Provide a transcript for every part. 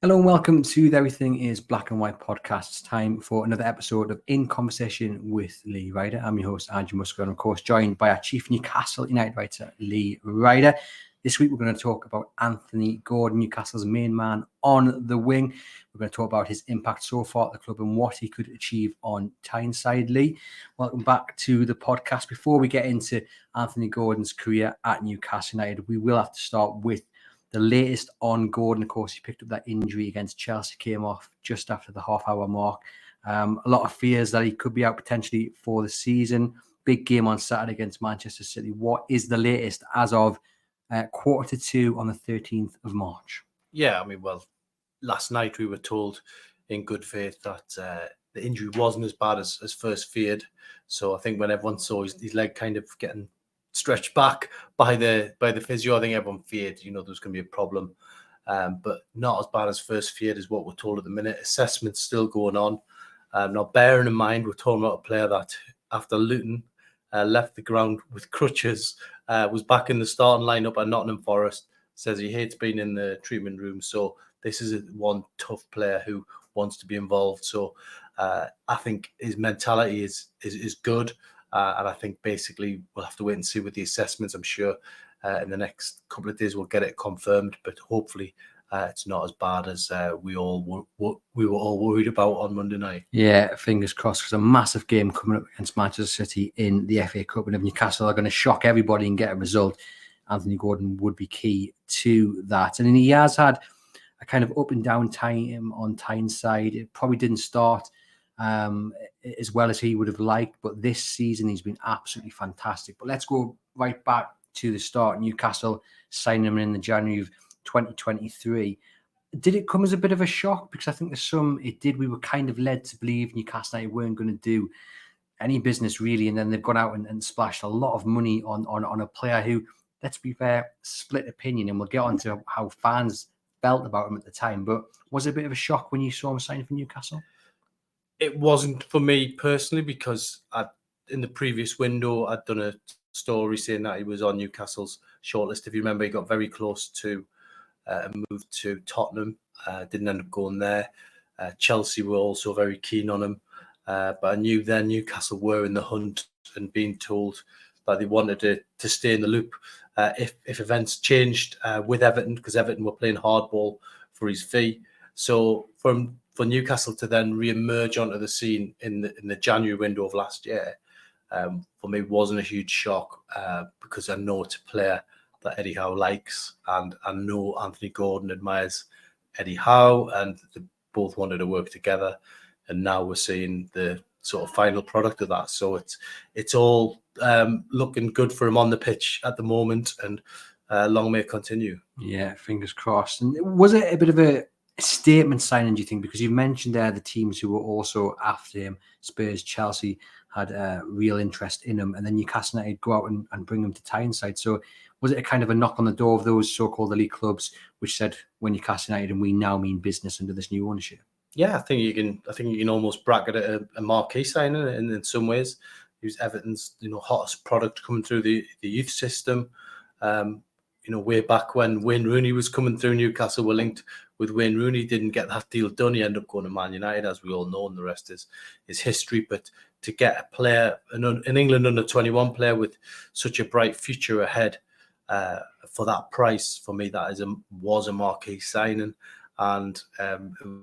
Hello and welcome to the Everything is Black and White podcast. It's time for another episode of In Conversation with Lee Ryder. I'm your host, Andrew Musker, and of course joined by our chief Newcastle United writer, Lee Ryder. This week we're going to talk about Anthony Gordon, Newcastle's main man on the wing. We're going to talk about his impact so far at the club and what he could achieve on Tyneside. Lee, welcome back to the podcast. Before we get into Anthony Gordon's career at Newcastle United, we will have to start with the latest on Gordon. Of course, he picked up that injury against Chelsea, came off just after the half-hour mark. A lot of fears that he could be out potentially for the season. Big game on Saturday against Manchester City. What is the latest as of 1:45 on the 13th of March? Yeah, last night we were told in good faith that the injury wasn't as bad as first feared. So I think when everyone saw his leg kind of getting stretched back by the physio, I think everyone feared, there was going to be a problem, but not as bad as first feared is what we're told at the minute. Assessment's still going on. Now, bearing in mind, we're talking about a player that after Luton left the ground with crutches, was back in the starting lineup at Nottingham Forest, says he hates being in the treatment room. So this is one tough player who wants to be involved. So I think his mentality is good. And I think basically we'll have to wait and see with the assessments. I'm sure in the next couple of days we'll get it confirmed, but hopefully it's not as bad as we were all worried about on Monday night. Yeah, fingers crossed, because a massive game coming up against Manchester City in the FA Cup, and if Newcastle are going to shock everybody and get a result, Anthony Gordon would be key to that. And he has had a kind of up and down time on Tyneside. It probably didn't start as well as he would have liked, but this season he's been absolutely fantastic. But let's go right back to the start. Newcastle signed him in the January of 2023. Did it come as a bit of a shock? Because I think there's some it did. We were kind of led to believe Newcastle United weren't going to do any business really, and then they've gone out and splashed a lot of money on a player who, let's be fair, split opinion, and we'll get on to how fans felt about him at the time. But was it a bit of a shock when you saw him sign for Newcastle? It wasn't for me personally, because in the previous window I'd done a story saying that he was on Newcastle's shortlist. If you remember, he got very close to a move to Tottenham, didn't end up going there. Chelsea were also very keen on him, but I knew then Newcastle were in the hunt and being told that they wanted to stay in the loop if events changed with Everton, because Everton were playing hardball for his fee. So for Newcastle to then re-emerge onto the scene in the January window of last year, for me wasn't a huge shock, because I know it's a player that Eddie Howe likes, and I know Anthony Gordon admires Eddie Howe, and they both wanted to work together, and now we're seeing the sort of final product of that. So it's all looking good for him on the pitch at the moment, and long may it continue. Yeah, fingers crossed. And was it a bit of a statement signing, do you think? Because you mentioned there the teams who were also after him, Spurs, Chelsea, had a real interest in him, and then Newcastle United go out and bring him to Tyneside. So was it a kind of a knock on the door of those so-called elite clubs which said, we're Newcastle United and we now mean business under this new ownership? Yeah, I think you can almost bracket it a marquee signing in some ways. He was Everton's hottest product coming through the youth system. Way back when Wayne Rooney was coming through, Newcastle were linked with Wayne Rooney, didn't get that deal done. He ended up going to Man United, as we all know, and the rest is history. But to get a player, an England under-21 player with such a bright future ahead for that price, for me, that was a marquee signing. And it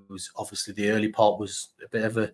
was obviously the early part was a bit of a,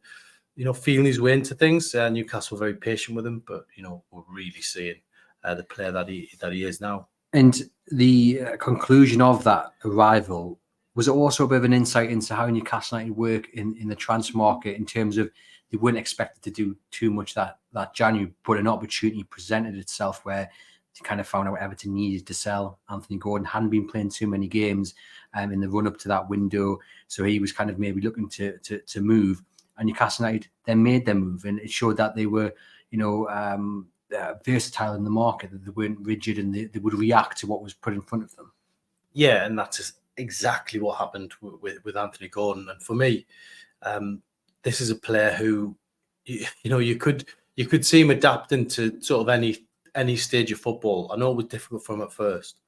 feeling his way into things. Newcastle were very patient with him, but, we're really seeing the player that he is now. And the conclusion of that arrival, was it also a bit of an insight into how Newcastle United work in the transfer market, in terms of they weren't expected to do too much that January, but an opportunity presented itself where they kind of found out Everton needed to sell Anthony Gordon, hadn't been playing too many games in the run-up to that window, so he was kind of maybe looking to move, and Newcastle United then made their move, and it showed that they were, versatile in the market, that they weren't rigid, and they would react to what was put in front of them. Yeah, and that's exactly what happened with Anthony Gordon. And for me, this is a player who, you could see him adapting to sort of any stage of football. I know it was difficult for him at first,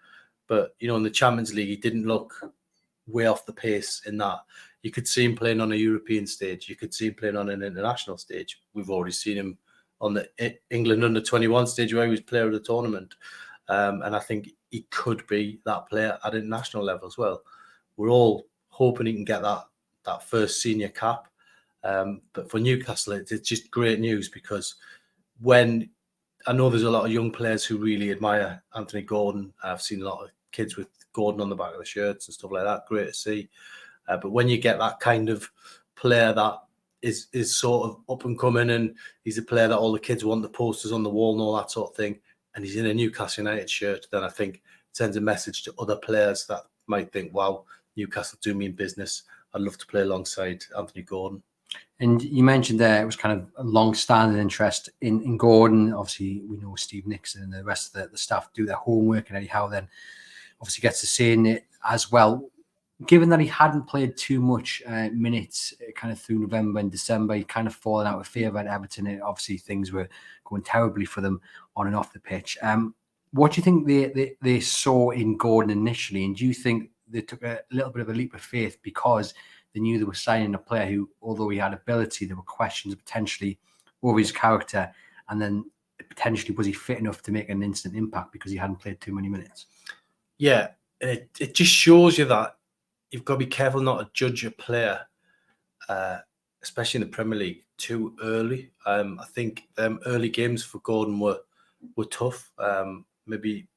but in the Champions League, he didn't look way off the pace in that you could see him playing on a European stage. You could see him playing on an international stage. We've already seen him on the England under-21 stage where he was player of the tournament. And I think he could be that player at international level as well. We're all hoping he can get that first senior cap. But for Newcastle, it's just great news, because when I know there's a lot of young players who really admire Anthony Gordon. I've seen a lot of kids with Gordon on the back of the shirts and stuff like that. Great to see. But when you get that kind of player that is sort of up and coming, and he's a player that all the kids want the posters on the wall and all that sort of thing, and he's in a Newcastle United shirt, then I think it sends a message to other players that might think, wow, Newcastle do mean business. I'd love to play alongside Anthony Gordon. And you mentioned there it was kind of a long-standing interest in Gordon. Obviously, we know Steve Nixon and the rest of the staff do their homework, and Eddie Howe then obviously gets to see in it as well. Given that he hadn't played too much minutes kind of through November and December, he kind of fallen out of favour at Everton. And obviously, things were going terribly for them on and off the pitch. What do you think they saw in Gordon initially? And do you think they took a little bit of a leap of faith because they knew they were signing a player who, although he had ability, there were questions potentially over his character, and then potentially was he fit enough to make an instant impact because he hadn't played too many minutes? Yeah, it just shows you that you've got to be careful not to judge a player, especially in the Premier League, too early. I think early games for Gordon were tough. Maybe,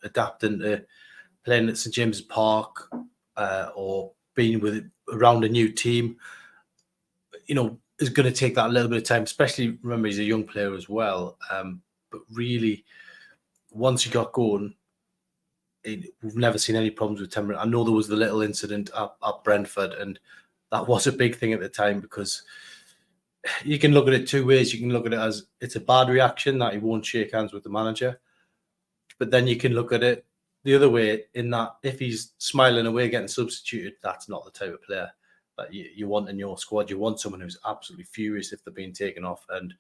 adapting to playing at St James's Park or being around a new team, is going to take that a little bit of time, especially, remember, he's a young player as well. But really, once he got going, we've never seen any problems with temperament. I know there was the little incident at Brentford, and that was a big thing at the time, because you can look at it two ways. You can look at it as it's a bad reaction that he won't shake hands with the manager, but then you can look at it the other way, in that if he's smiling away getting substituted, that's not the type of player that you want in your squad. You want someone who's absolutely furious if they're being taken off. And,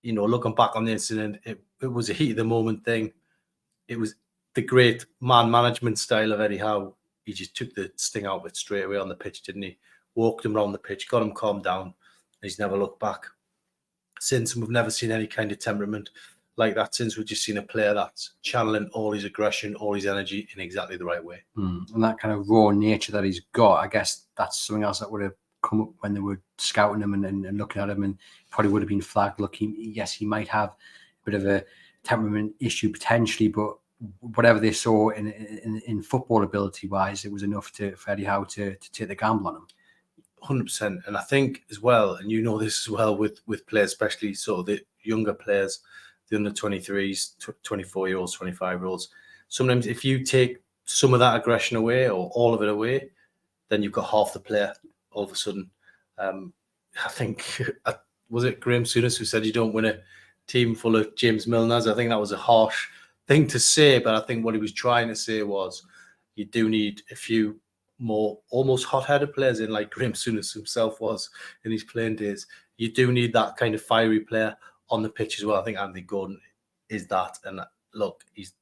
looking back on the incident, it was a heat of the moment thing. It was the great man management style of Eddie Howe. He just took the sting out of it straight away on the pitch, didn't he? Walked him around the pitch, got him calmed down, and he's never looked back since. And we've never seen any kind of temperament like that since. We've just seen a player that's channeling all his aggression, all his energy in exactly the right way. And that kind of raw nature that he's got, I guess that's something else that would have come up when they were scouting him and looking at him, and probably would have been flagged. Look, he might have a bit of a temperament issue potentially, but whatever they saw in football ability wise, it was enough for Eddie Howe to take the gamble on him. 100%. And I think as well, and this as well with players, especially sort of the younger players, the under 23s, 24-year-olds, 25-year-olds, sometimes if you take some of that aggression away or all of it away, then you've got half the player all of a sudden. I think, was it Graham Souness who said you don't win a team full of James Milners? I think that was a harsh thing to say, but I think what he was trying to say was you do need a few more almost hot-headed players in, like Graham Souness himself was in his playing days. You do need that kind of fiery player on the pitch as well. I think Anthony Gordon is that. And look, he's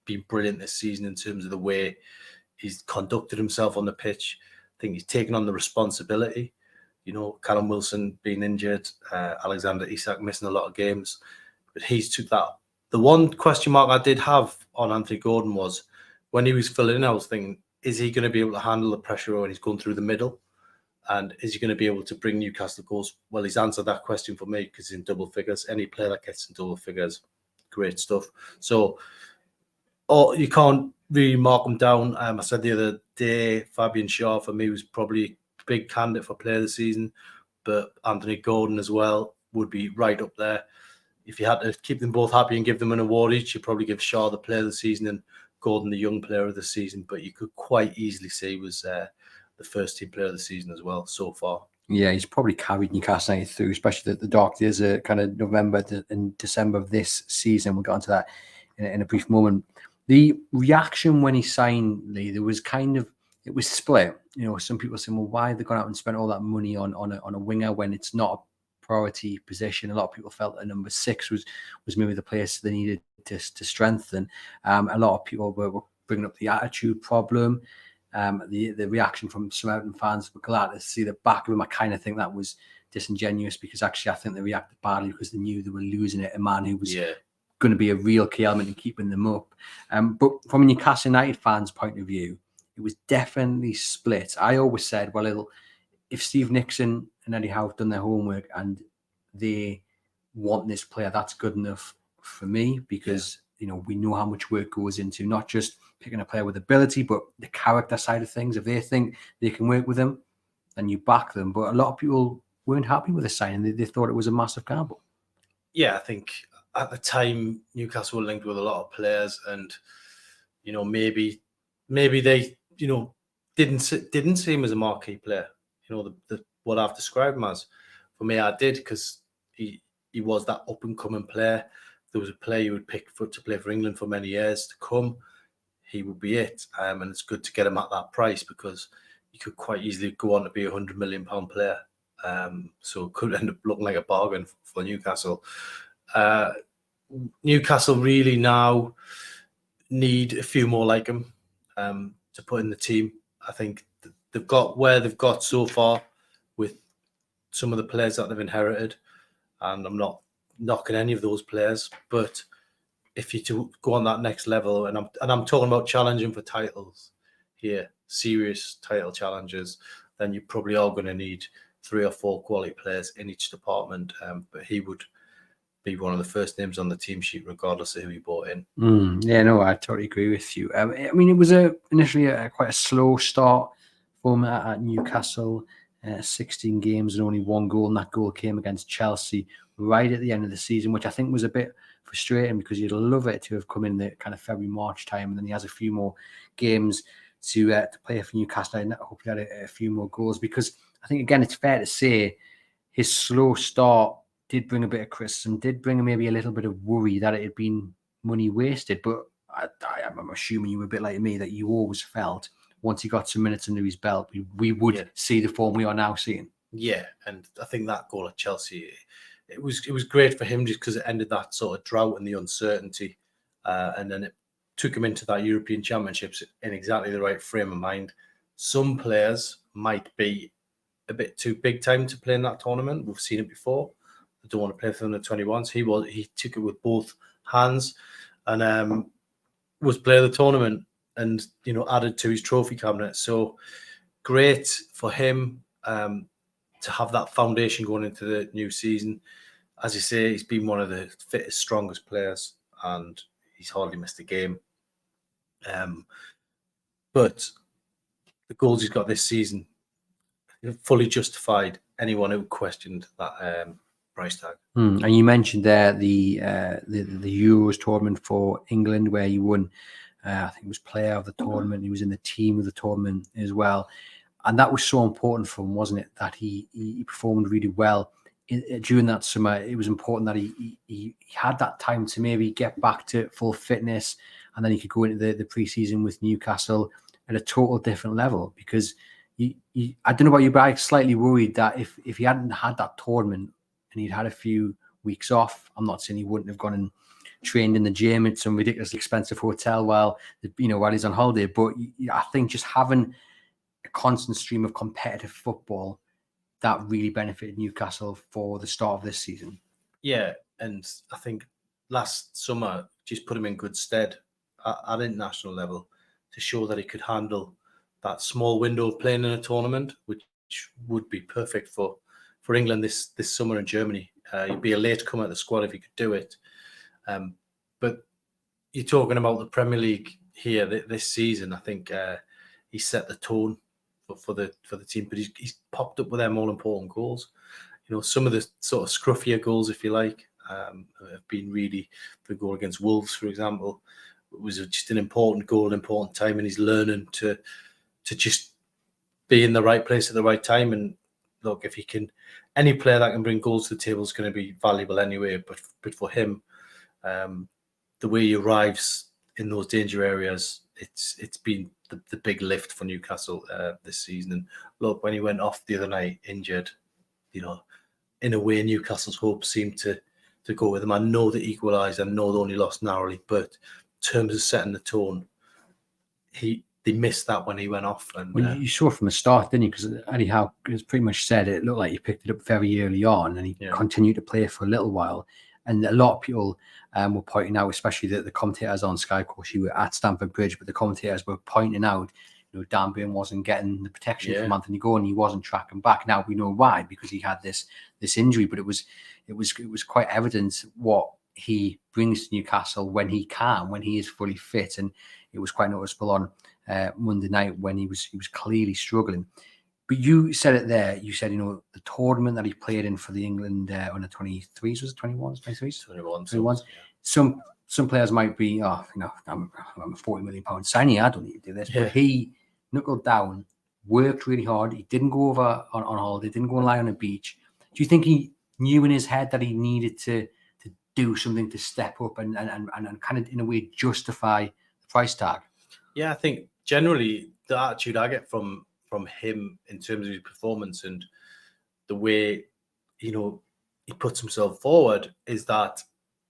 been brilliant this season in terms of the way he's conducted himself on the pitch. I think he's taken on the responsibility. Callum Wilson being injured, Alexander Isak missing a lot of games, but he's took that. The one question mark I did have on Anthony Gordon was when he was filling in, I was thinking, is he going to be able to handle the pressure when he's going through the middle? And is he going to be able to bring Newcastle goals? Well, he's answered that question for me, because he's in double figures. Any player that gets in double figures, great stuff. So you can't really mark him down. I said the other day, Fabian Schär for me was probably a big candidate for player of the season, but Anthony Gordon as well would be right up there. If you had to keep them both happy and give them an award each, you'd probably give Schär the player of the season and Gordon the young player of the season. But you could quite easily say he was the first team player of the season as well so far. Yeah, he's probably carried Newcastle United through, especially the dark days of kind of November and December of this season. We'll get onto that in a brief moment. The reaction when he signed, Lee, there was it was split. Some people saying, well, why have they gone out and spent all that money on a winger when it's not a priority position? A lot of people felt that number 6 was maybe the place they needed to strengthen. A lot of people were bringing up the attitude problem. The reaction from some Everton fans were glad to see the back of him. I kind of think that was disingenuous, because actually I think they reacted badly because they knew they were losing it. A man who was going to be a real key element in keeping them up. But from a Newcastle United fan's point of view, it was definitely split. I always said, well, if Steve Nixon and Eddie Howe have done their homework and they want this player, that's good enough for me, because we know how much work goes into not just picking a player with ability, but the character side of things. If they think they can work with them, then you back them. But a lot of people weren't happy with the signing. They thought it was a massive gamble. Yeah, I think at the time Newcastle were linked with a lot of players, and maybe they didn't see him as a marquee player. What I've described him as. For me, I did, because he was that up and coming player. There was a player you would pick to play for England for many years to come, he would be it. And it's good to get him at that price, because he could quite easily go on to be £100 million player. So it could end up looking like a bargain for Newcastle. Newcastle really now need a few more like him to put in the team. I think they've got where they've got so far with some of the players that they've inherited, and I'm not knocking any of those players, but if you to go on that next level, and I'm talking about challenging for titles here, serious title challenges, then you probably are going to need 3 or 4 quality players in each department. But he would be one of the first names on the team sheet, regardless of who he brought in. Yeah, no, I totally agree with you. I mean, it was initially quite a slow start for him at Newcastle. 16 games and only 1 goal, and that goal came against Chelsea right at the end of the season, which I think was a bit frustrating, because you'd love it to have come in the kind of February, March time, and then he has a few more games to play for Newcastle, and hopefully had a few more goals, because I think, again, it's fair to say his slow start did bring a bit of criticism, did bring maybe a little bit of worry that it had been money wasted. But I'm assuming you were a bit like me, that you always felt once he got some minutes under his belt, we would see the form we are now seeing. Yeah, and I think that goal at Chelsea, it was great for him, just because it ended that sort of drought and the uncertainty, and then it took him into that European Championships in exactly the right frame of mind. Some players might be a bit too big time to play in that tournament. We've seen it before. They don't want to play for the 21s. He took it with both hands, and was player of the tournament, and added to his trophy cabinet. So great for him to have that foundation going into the new season. As you say, he's been one of the fittest, strongest players, and he's hardly missed a game. But the goals he's got this season fully justified anyone who questioned that price tag. And you mentioned there the Euros tournament for England, where he won. I think he was player of the tournament. He was in the team of the tournament as well, and that was so important for him, wasn't it? That he performed really well during that summer. It was important that he had that time to maybe get back to full fitness, and then he could go into the pre-season with Newcastle at a total different level. Because I don't know about you, but I'm slightly worried that if he hadn't had that tournament and he'd had a few weeks off, I'm not saying he wouldn't have gone and trained in the gym at some ridiculously expensive hotel while he's on holiday. But I think just having a constant stream of competitive football, that really benefited Newcastle for the start of this season. Yeah, and I think last summer just put him in good stead at international level to show that he could handle that small window of playing in a tournament, which would be perfect for England this summer in Germany. He'd be a late comer at the squad if he could do it. But you're talking about the Premier League here this season. I think he set the tone for the team, but he's popped up with them all important goals. Some of the sort of scruffier goals, if you like, have been really the goal against Wolves, for example. It was just an important goal, an important time, and he's learning to just be in the right place at the right time. And look, if he can, any player that can bring goals to the table is going to be valuable anyway. But for him, the way he arrives in those danger areas, it's been the big lift for Newcastle this season. And look, when he went off the other night injured, in a way, Newcastle's hopes seemed to go with him. I know they equalised, I know they only lost narrowly, but in terms of setting the tone, he they missed that when he went off. And well, you saw it from the start, didn't you? Because Eddie Howe has pretty much said it looked like he picked it up very early on, and he continued to play for a little while. And a lot of people were pointing out, especially the commentators on Sky, of course, you were at Stamford Bridge, but the commentators were pointing out, Dan Burn wasn't getting the protection from Anthony Gordon. He wasn't tracking back. Now we know why, because he had this injury, but it was quite evident what he brings to Newcastle when he is fully fit, and it was quite noticeable on Monday night when he was clearly struggling. But you said it there. You said, the tournament that he played in for the England under 23s, was it 21s, 23s? 21s. Yeah. Some players might be, I'm a £40 million signing. I don't need to do this. Yeah. But he knuckled down, worked really hard. He didn't go over on holiday, didn't go and lie on a beach. Do you think he knew in his head that he needed to do something to step up and kind of, in a way, justify the price tag? Yeah, I think generally the attitude I get from him in terms of his performance and the way, he puts himself forward is that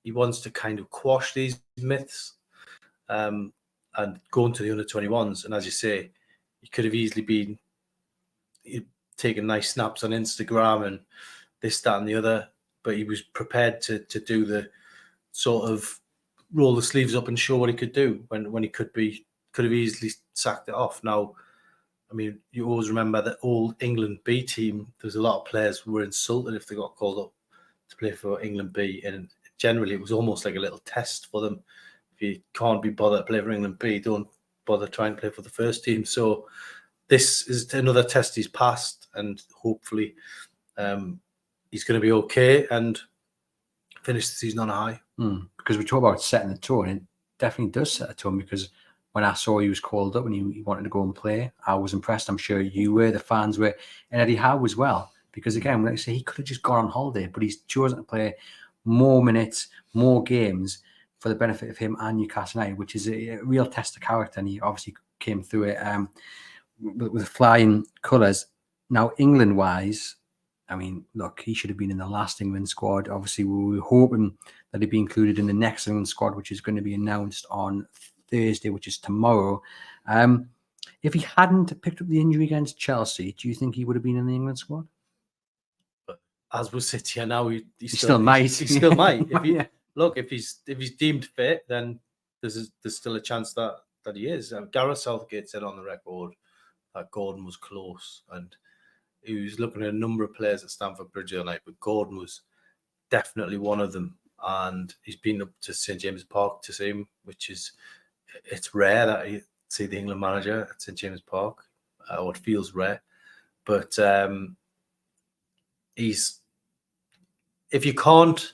he wants to kind of quash these myths and go into the under-21s. And as you say, he could have easily been taking nice snaps on Instagram and this, that, and the other, but he was prepared to do the sort of roll the sleeves up and show what he could do when he could have easily sacked it off. Now, I mean, you always remember that old England B team, there's a lot of players who were insulted if they got called up to play for England B, and generally it was almost like a little test for them. If you can't be bothered to play for England B, don't bother trying to play for the first team. So this is another test he's passed, and hopefully he's going to be okay and finish the season on a high. Because we talk about setting the tone, and it definitely does set a tone, because when I saw he was called up and he wanted to go and play, I was impressed. I'm sure you were, the fans were, and Eddie Howe as well. Because again, like I say, he could have just gone on holiday, but he's chosen to play more minutes, more games for the benefit of him and Newcastle United, which is a real test of character. And he obviously came through it with flying colours. Now, England-wise, I mean, look, he should have been in the last England squad. Obviously, we were hoping that he'd be included in the next England squad, which is going to be announced on Thursday, which is tomorrow. If he hadn't picked up the injury against Chelsea, do you think he would have been in the England squad? But as we sit here now, he still might. He still might. Look, if he's deemed fit, then there's still a chance that he is. Gareth Southgate said on the record that Gordon was close, and he was looking at a number of players at Stamford Bridge the other night, but Gordon was definitely one of them. And he's been up to St James Park to see him, which is, it's rare that you see the England manager at St James Park, or it feels rare. But if you can't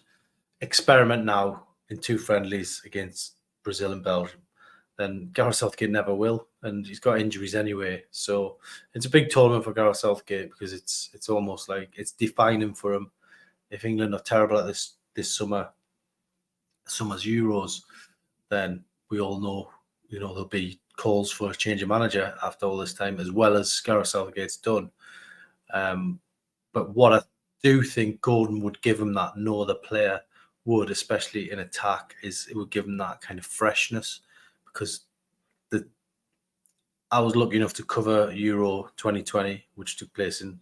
experiment now in 2 friendlies against Brazil and Belgium, then Gareth Southgate never will, and he's got injuries anyway. So it's a big tournament for Gareth Southgate, because it's almost like it's defining for him. If England are terrible at this summer's Euros, then we all know, there'll be calls for a change of manager after all this time, as well as Gareth Southgate's done. But what I do think Gordon would give him that no other player would, especially in attack, is it would give him that kind of freshness, because I was lucky enough to cover Euro 2020, which took place in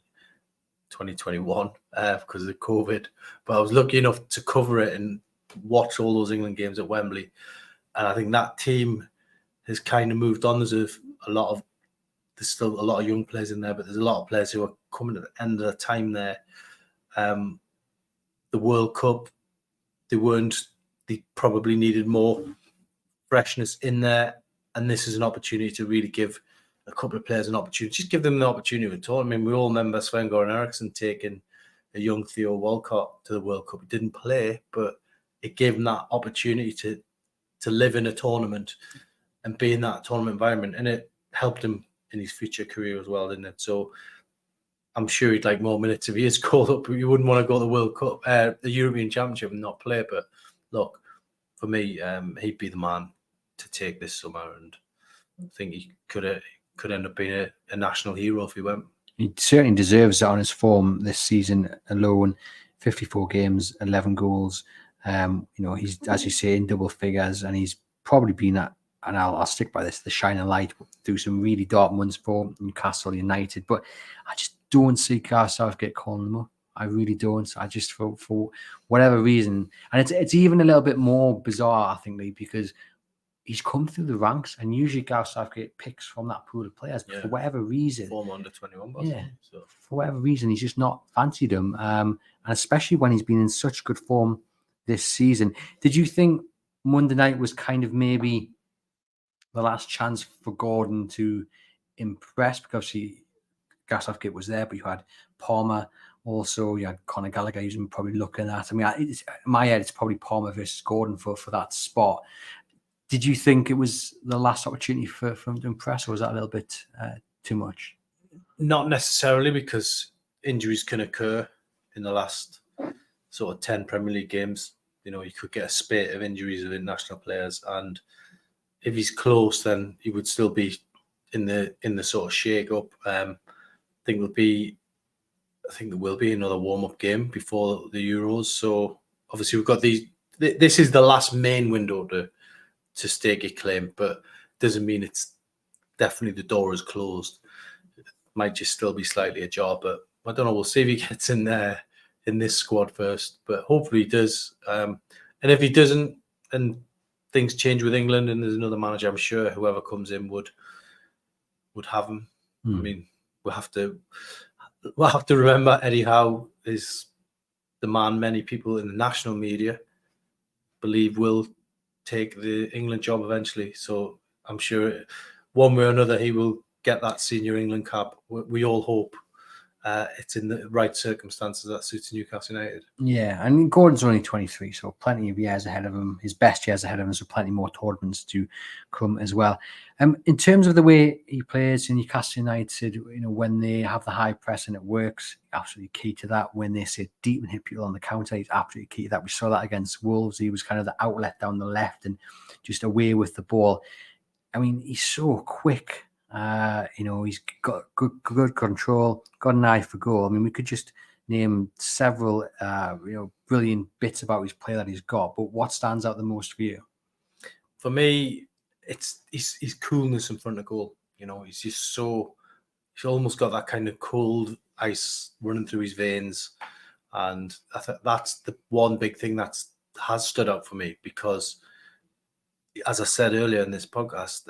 2021 because of COVID. But I was lucky enough to cover it and watch all those England games at Wembley. And I think that team has kind of moved on. There's still a lot of young players in there, but there's a lot of players who are coming at the end of their time there. The World Cup, they probably needed more freshness in there. And this is an opportunity to really give a couple of players an opportunity. Just give them the opportunity to talk. I mean, we all remember Sven-Göran Eriksson taking a young Theo Walcott to the World Cup. He didn't play, but it gave him that opportunity to live in a tournament and be in that tournament environment. And it helped him in his future career as well, didn't it? So I'm sure he'd like more minutes if he is called up. You wouldn't want to go to the World Cup, the European Championship, and not play. But look, for me, he'd be the man to take this summer, and I think he could end up being a national hero if he went. He certainly deserves it on his form this season alone. 54 games, 11 goals. He's, as you say, in double figures, and he's probably been at and I'll stick by this, the shining light through some really dark months for Newcastle United. But I just don't see Gareth Southgate calling them up. I really don't. I just, for whatever reason, and it's even a little bit more bizarre, I think, Lee, because he's come through the ranks, and usually Gareth Southgate picks from that pool of players. But for whatever reason, former under 21, so for whatever reason, he's just not fancied him, and especially when he's been in such good form this season. Did you think Monday night was kind of maybe the last chance for Gordon to impress? Because Gareth Southgate was there, but you had Palmer. Also, you had Conor Gallagher, who's probably looking at. I mean, in my head, it's probably Palmer versus Gordon for that spot. Did you think it was the last opportunity for him to impress, or was that a little bit too much? Not necessarily, because injuries can occur in the last sort of 10 Premier League games. You know, you could get a spate of injuries of international players, and if he's close, then he would still be in the sort of shake-up. I think there will be another warm-up game before the Euros. So obviously we've got these. This is the last main window to stake a claim, but doesn't mean it's definitely the door is closed. It might just still be slightly ajar, but I don't know. We'll see if he gets in there in this squad first, but hopefully he does. And if he doesn't, and things change with England, and there's another manager, I'm sure whoever comes in would have him. I mean, we'll have to remember Eddie Howe is the man many people in the national media believe will take the England job eventually. So I'm sure one way or another he will get that senior England cap. We all hope it's in the right circumstances that suits Newcastle United. Yeah, and Gordon's only 23, so plenty of years ahead of him. His best years ahead of him, so plenty more tournaments to come as well. In terms of the way he plays in Newcastle United, you know, when they have the high press and it works, absolutely key to that. When they sit deep and hit people on the counter, he's absolutely key to that. We saw that against Wolves. He was kind of the outlet down the left and just away with the ball. I mean, he's so quick. You know, he's got good control, got an eye for goal. I mean, we could just name several, you know, brilliant bits about his play that he's got. But what stands out the most for you? For me, it's his coolness in front of goal. You know, he's just so, he's almost got that kind of cold ice running through his veins, and I think that's the one big thing that has stood out for me, because, as I said earlier in this podcast,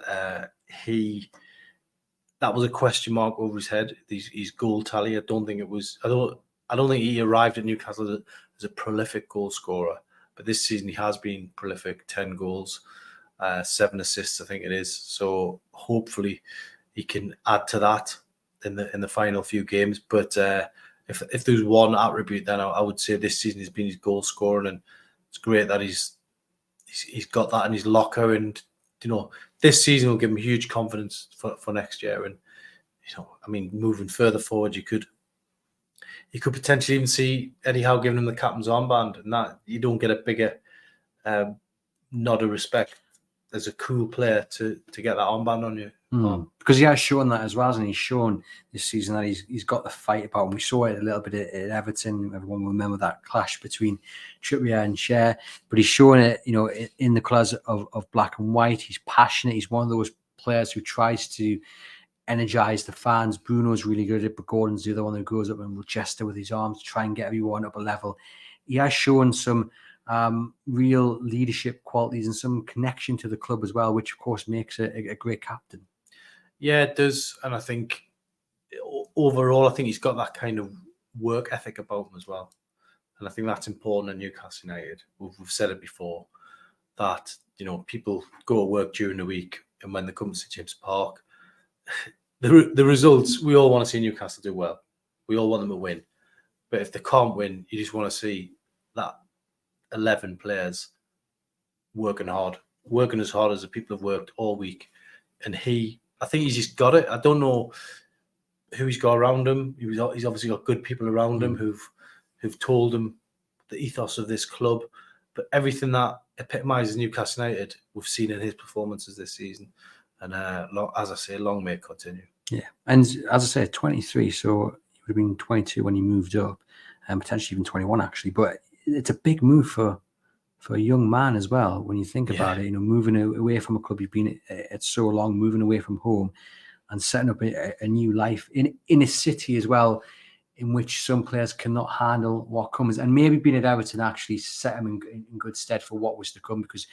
that was a question mark over his head. His goal tally. I don't think he arrived at Newcastle as a prolific goal scorer, but this season he has been prolific. 10 goals, 7 assists, I think it is. So hopefully he can add to that in the final few games. But if there's one attribute, then I would say this season has been his goal scoring, and it's great that he's got that in his locker. And you know, this season will give him huge confidence for next year. And you know, I mean, moving further forward, you could potentially even see Eddie Howe giving him the captain's armband, and that you don't get a bigger nod of respect as a cool player to get that armband on you. Because he has shown that as well, and he's shown this season that he's got the fight about him. We saw it a little bit at Everton. Everyone will remember that clash between Trippier and Cher, but he's shown it, you know, in the colours of black and white. He's passionate. He's one of those players who tries to energize the fans. Bruno's really good at it, but Gordon's the other one who goes up and will gesture with his arms to try and get everyone up a level. He has shown some real leadership qualities and some connection to the club as well, which of course makes a great captain. Yeah, it does. And I think overall, I think he's got that kind of work ethic about him as well. And I think that's important in Newcastle United. We've said it before, that, you know, people go to work during the week, and when they come to James Park, the results, we all want to see Newcastle do well. We all want them to win. But if they can't win, you just want to see that 11 players working as hard as the people have worked all week. And I think he's just got it. I don't know who he's got around him. He's obviously got good people around him who've told him the ethos of this club. But everything that epitomises Newcastle United, we've seen in his performances this season. And as I say, long may it continue. Yeah, and as I say, 23, so he would have been 22 when he moved up, and potentially even 21 actually. But it's a big move for for a young man as well, when you think about it, moving away from a club you've been at so long, moving away from home and setting up a new life in a city as well, in which some players cannot handle what comes, and maybe being at Everton actually set him in good stead for what was to come, because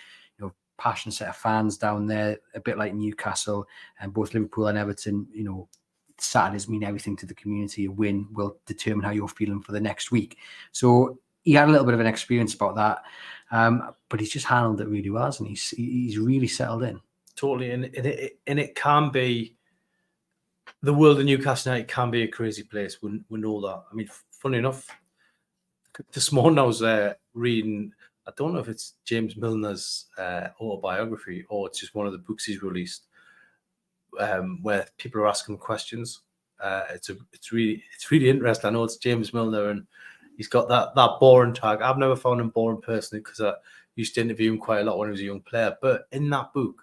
passionate set of fans down there, a bit like Newcastle, and both Liverpool and Everton, Saturdays mean everything to the community. A win will determine how you're feeling for the next week. So he had a little bit of an experience about that, but he's just handled it really well, and he's really settled in. Totally, and it can be, the world of Newcastle United can be a crazy place. We know that. I mean, funny enough, this morning I was reading, I don't know if it's James Milner's autobiography or it's just one of the books he's released, where people are asking questions. It's really interesting. I know it's James Milner, and he's got that boring tag. I've never found him boring personally, because I used to interview him quite a lot when he was a young player. But in that book,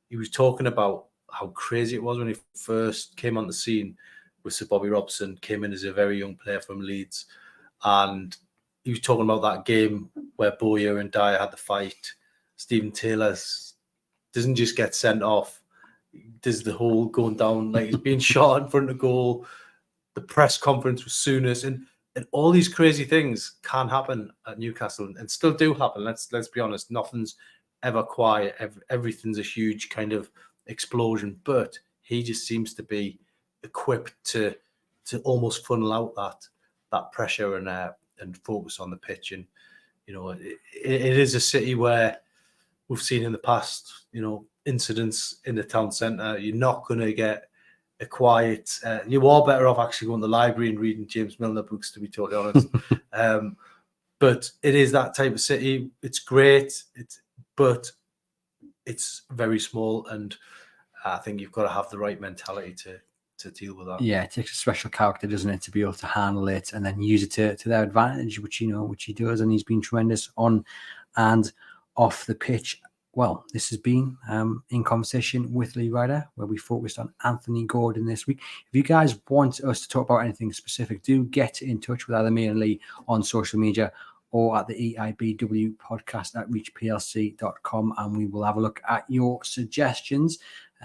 he was talking about how crazy it was when he first came on the scene with Sir Bobby Robson, came in as a very young player from Leeds. And he was talking about that game where Bowyer and Dyer had the fight. Stephen Taylor doesn't just get sent off. There's the whole going down, like he's being shot in front of goal. The press conference with Souness, and all these crazy things can happen at Newcastle, and still do happen. Let's be honest. Nothing's ever quiet. Everything's a huge kind of explosion. But he just seems to be equipped to almost funnel out that pressure and focus on the pitch. And it is a city where we've seen in the past, incidents in the town centre. You're not going to get a quiet. You are better off actually going to the library and reading James Milner books, to be totally honest. But it is that type of city. It's great. But it's very small, and I think you've got to have the right mentality to deal with that. Yeah, it takes a special character, doesn't it, to be able to handle it and then use it to their advantage, which he does, and he's been tremendous on and off the pitch. Well, this has been In Conversation with Lee Ryder, where we focused on Anthony Gordon this week. If you guys want us to talk about anything specific, do get in touch with either me and Lee on social media or at the EIBW podcast at reachplc.com, and we will have a look at your suggestions.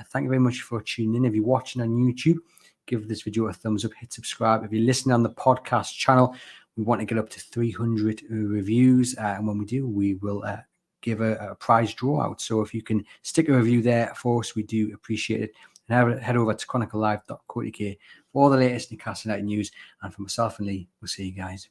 Thank you very much for tuning in. If you're watching on YouTube, give this video a thumbs up, hit subscribe. If you're listening on the podcast channel, we want to get up to 300 reviews, and when we do, we will give a prize draw out. So if you can stick a review there for us, we do appreciate it. And head over to chroniclelive.co.uk for all the latest Newcastle United news. And for myself and Lee, we'll see you guys